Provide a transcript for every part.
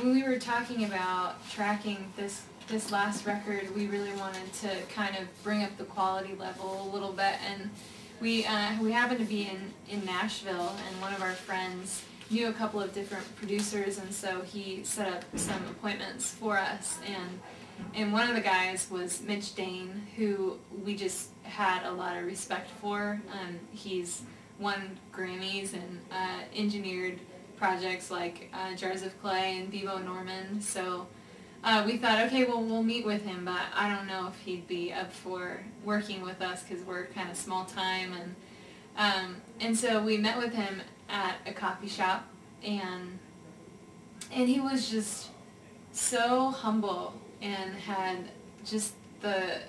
when we were talking about tracking this last record, we really wanted to kind of bring up the quality level a little bit, and we happened to be in Nashville, and one of our friends knew a couple of different producers, and so he set up some appointments for us, and one of the guys was Mitch Dane, who we just had a lot of respect for. He's won Grammys and engineered projects like Jars of Clay and Vivo Norman, so we thought, okay, well, we'll meet with him, but I don't know if he'd be up for working with us because we're kind of small time, and so we met with him at a coffee shop, and he was just so humble and had just the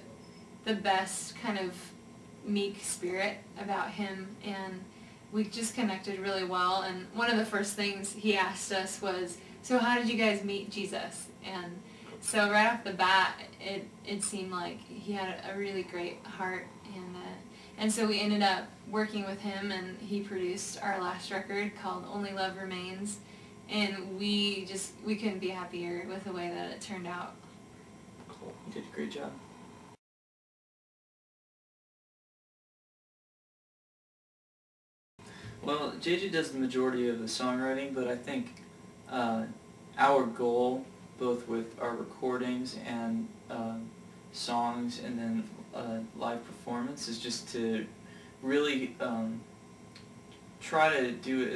best kind of meek spirit about him, and we just connected really well. And one of the first things he asked us was, so how did you guys meet Jesus? And so right off the bat, it seemed like he had a really great heart, and so we ended up working with him, and he produced our last record called Only Love Remains, and we couldn't be happier with the way that it turned out. Cool. You did a great job. Well, JJ does the majority of the songwriting, but I think our goal, both with our recordings and songs and then live performance, is just to really try to do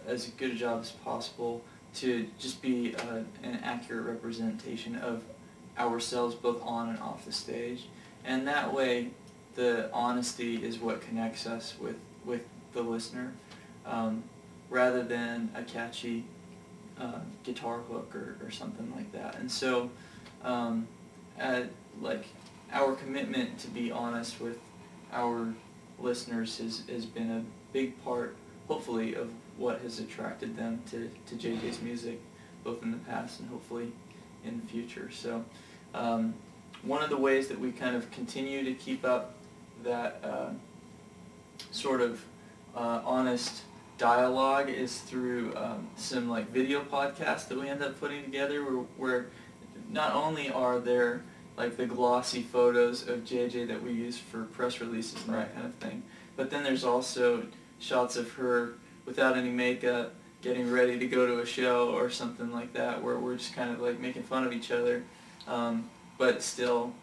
as good a job as possible to just be an accurate representation of ourselves both on and off the stage. And that way the honesty is what connects us with the listener, rather than a catchy guitar hook or something like that. And so like our commitment to be honest with our listeners has been a big part, hopefully, of what has attracted them to JJ's music, both in the past and hopefully in the future. So one of the ways that we kind of continue to keep up that sort of honest dialogue is through some like video podcasts that we end up putting together, where not only are there like the glossy photos of JJ that we use for press releases and that kind of thing, but then there's also shots of her without any makeup getting ready to go to a show or something like that, where we're just kind of like making fun of each other, but still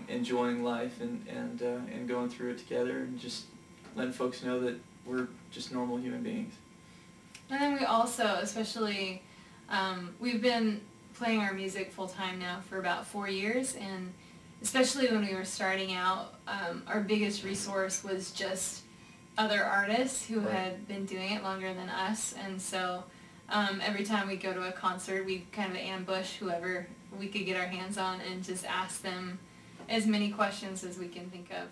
enjoying life and going through it together, and just letting folks know that we're just normal human beings. And then we also, especially, we've been playing our music full-time now for about 4 years, and especially when we were starting out, our biggest resource was just other artists who had been doing it longer than us, and so every time we go to a concert, we kind of ambush whoever we could get our hands on and just ask them as many questions as we can think of.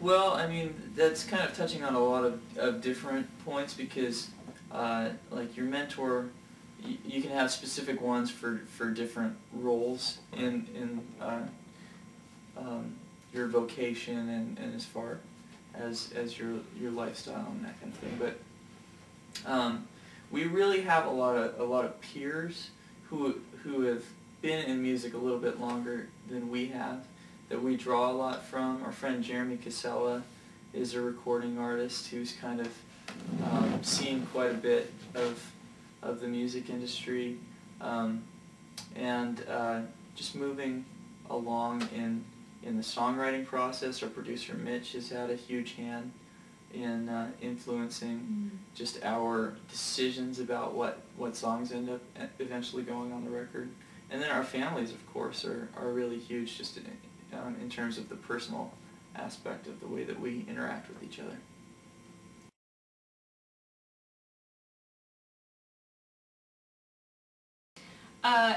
Well, I mean, that's kind of touching on a lot of different points, because like your mentor, you can have specific ones for different roles in your vocation and as far as your lifestyle and that kind of thing. But we really have a lot of peers who have been in music a little bit longer than we have, that we draw a lot from. Our friend Jeremy Casella is a recording artist who's kind of seen quite a bit of the music industry, and just moving along in the songwriting process. Our producer Mitch has had a huge hand in influencing just our decisions about what songs end up eventually going on the record. And then our families, of course, are really huge, just in terms of the personal aspect of the way that we interact with each other.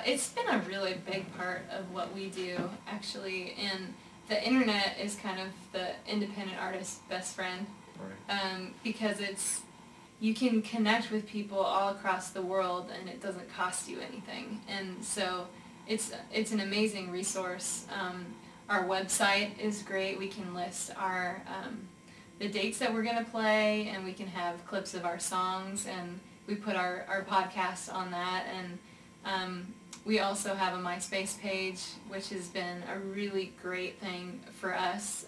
It's been a really big part of what we do, actually, and the internet is kind of the independent artist's best friend, because you can connect with people all across the world, and it doesn't cost you anything, and so it's an amazing resource. Our website is great. We can list our the dates that we're going to play, and we can have clips of our songs, and we put our podcast on that. And we also have a MySpace page, which has been a really great thing for us,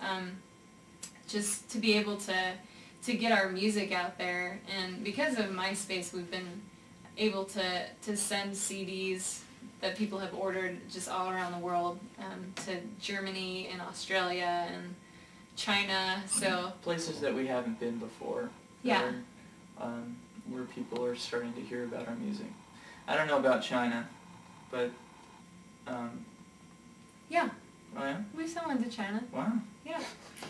just to be able to get our music out there. And because of MySpace, we've been able to send CDs that people have ordered just all around the world, to Germany and Australia and China. So places that we haven't been before. Yeah. Where people are starting to hear about our music. I don't know about China, but yeah, oh yeah? we still went to China. Wow. Yeah.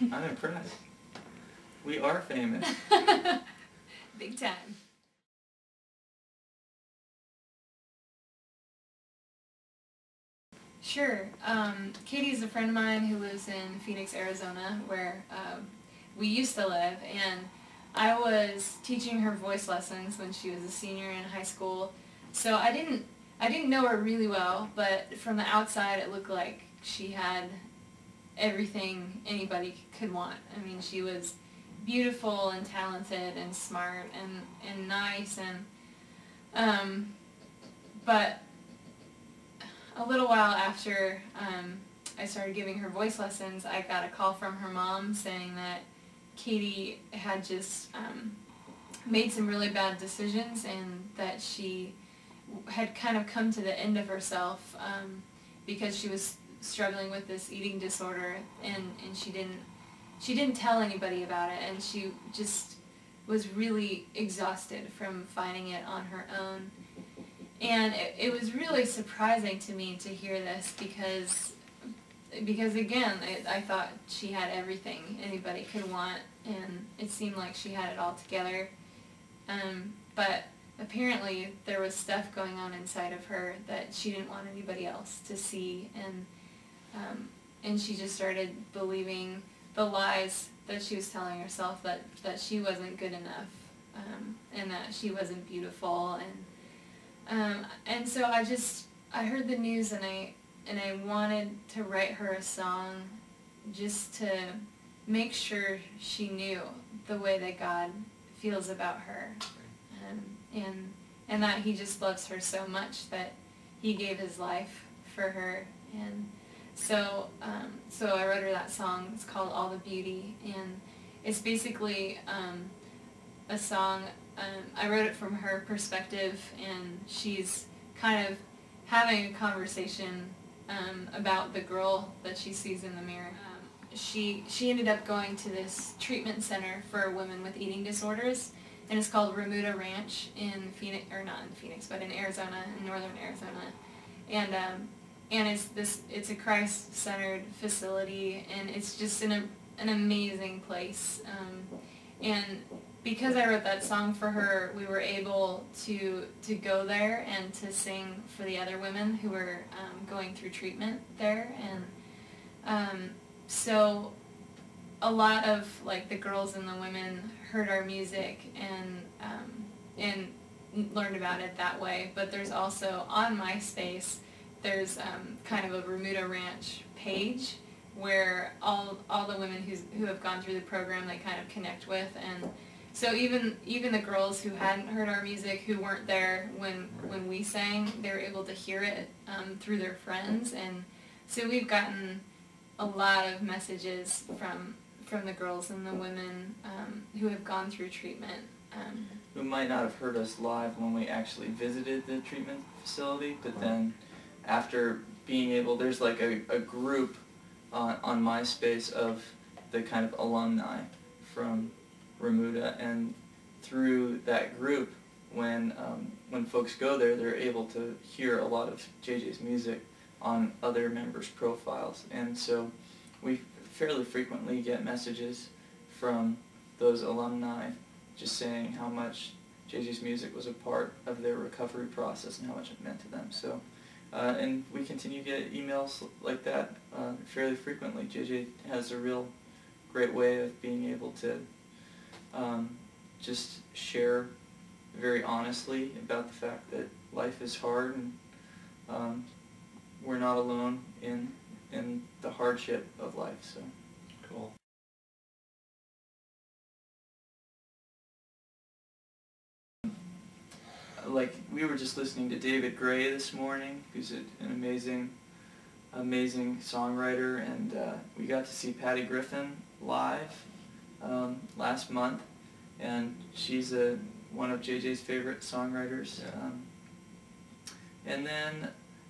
I'm impressed. We are famous. Big time. Sure. Katie's a friend of mine who lives in Phoenix, Arizona, where we used to live, and I was teaching her voice lessons when she was a senior in high school. So I didn't know her really well, but from the outside it looked like she had everything anybody could want. I mean, she was beautiful and talented and smart and nice, and but a little while after I started giving her voice lessons, I got a call from her mom saying that Katie had just made some really bad decisions, and that she had kind of come to the end of herself, because she was struggling with this eating disorder, and she didn't tell anybody about it, and she just was really exhausted from finding it on her own. And it was really surprising to me to hear this, because again, I thought she had everything anybody could want, and it seemed like she had it all together. But apparently there was stuff going on inside of her that she didn't want anybody else to see, and she just started believing the lies that she was telling herself, that she wasn't good enough, and that she wasn't beautiful, and so I heard the news, and I wanted to write her a song just to make sure she knew the way that God feels about her, and that He just loves her so much that He gave His life for her. And so I wrote her that song. It's called All the Beauty, and it's basically a song. I wrote it from her perspective, and she's kind of having a conversation about the girl that she sees in the mirror. She ended up going to this treatment center for women with eating disorders, and it's called Remuda Ranch in Phoenix, or not in Phoenix, but in Arizona, in northern Arizona, and it's a Christ-centered facility, and it's just an amazing place, and because I wrote that song for her, we were able to go there and to sing for the other women who were going through treatment there, and so a lot of like the girls and the women heard our music and learned about it that way. But there's also on MySpace, there's kind of a Remuda Ranch page where all the women who have gone through the program, they kind of connect with. And so even the girls who hadn't heard our music, who weren't there when we sang, they were able to hear it through their friends. And so we've gotten a lot of messages from the girls and the women who have gone through treatment. Who might not have heard us live when we actually visited the treatment facility, but then after being able, there's like a group on MySpace of the kind of alumni from Remuda, and through that group, when folks go there, they're able to hear a lot of JJ's music on other members' profiles, and so we fairly frequently get messages from those alumni just saying how much JJ's music was a part of their recovery process and how much it meant to them. So, and we continue to get emails like that fairly frequently. JJ has a real great way of being able to just share very honestly about the fact that life is hard, and we're not alone in the hardship of life. So. Cool. like we were just listening to David Gray this morning, who's an amazing songwriter, and we got to see Patty Griffin live last month, and she's one of JJ's favorite songwriters. Yeah. And then,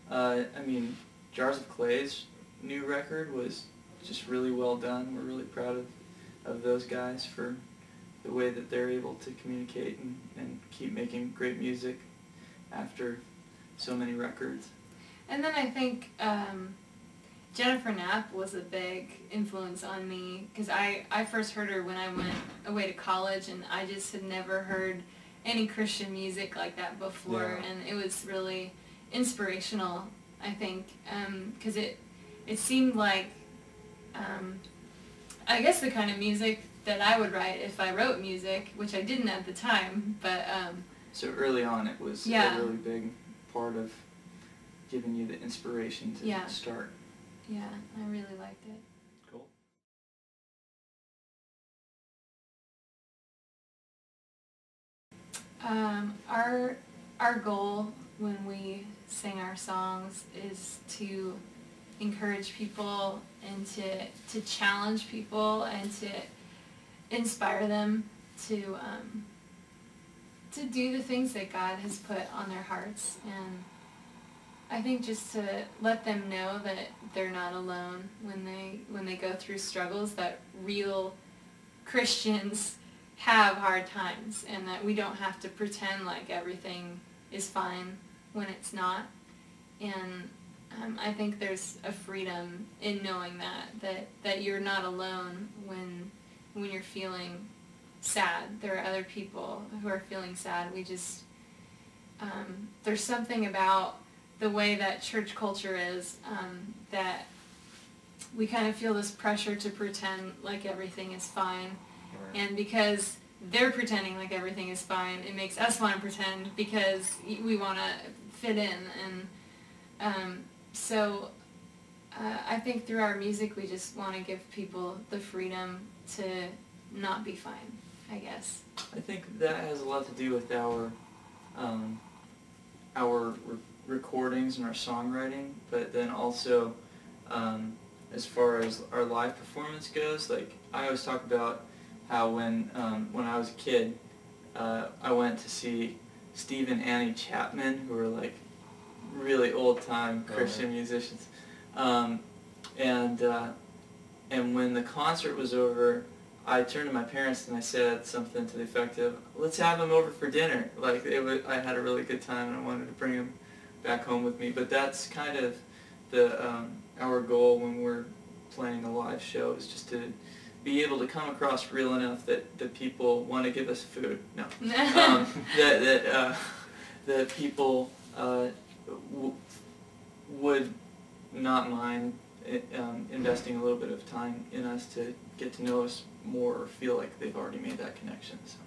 I mean, Jars of Clay's new record was just really well done. We're really proud of those guys for the way that they're able to communicate and keep making great music after so many records. And then I think Jennifer Knapp was a big influence on me, because I first heard her when I went away to college, and I just had never heard any Christian music like that before, Yeah. and it was really inspirational, I think, because it seemed like, I guess the kind of music that I would write if I wrote music, which I didn't at the time, but So early on it was Yeah. a really big part of giving you the inspiration to Yeah. start. yeah, I really liked it. Cool. Our goal when we sing our songs is to encourage people and to challenge people and to inspire them to do the things that God has put on their hearts, and I think just to let them know that they're not alone when they go through struggles, that real Christians have hard times, and that we don't have to pretend like everything is fine when it's not. And I think there's a freedom in knowing that you're not alone when you're feeling sad. There are other people who are feeling sad. We just there's something about the way that church culture is, that we kind of feel this pressure to pretend like everything is fine. Right. And because they're pretending like everything is fine, it makes us want to pretend because we want to fit in. And so I think through our music we just want to give people the freedom to not be fine, I guess. I think that has a lot to do with our recordings and our songwriting, but then also as far as our live performance goes, like I always talk about how when I was a kid, I went to see Steve and Annie Chapman, who were like really old-time Christian musicians, and when the concert was over, I turned to my parents and I said something to the effect of, "Let's have him over for dinner." Like I had a really good time and I wanted to bring him back home with me. But that's kind of our goal when we're playing a live show, is just to be able to come across real enough that people want to give us food. No, that people would not mind investing a little bit of time in us to get to know us more, or feel like they've already made that connection. So.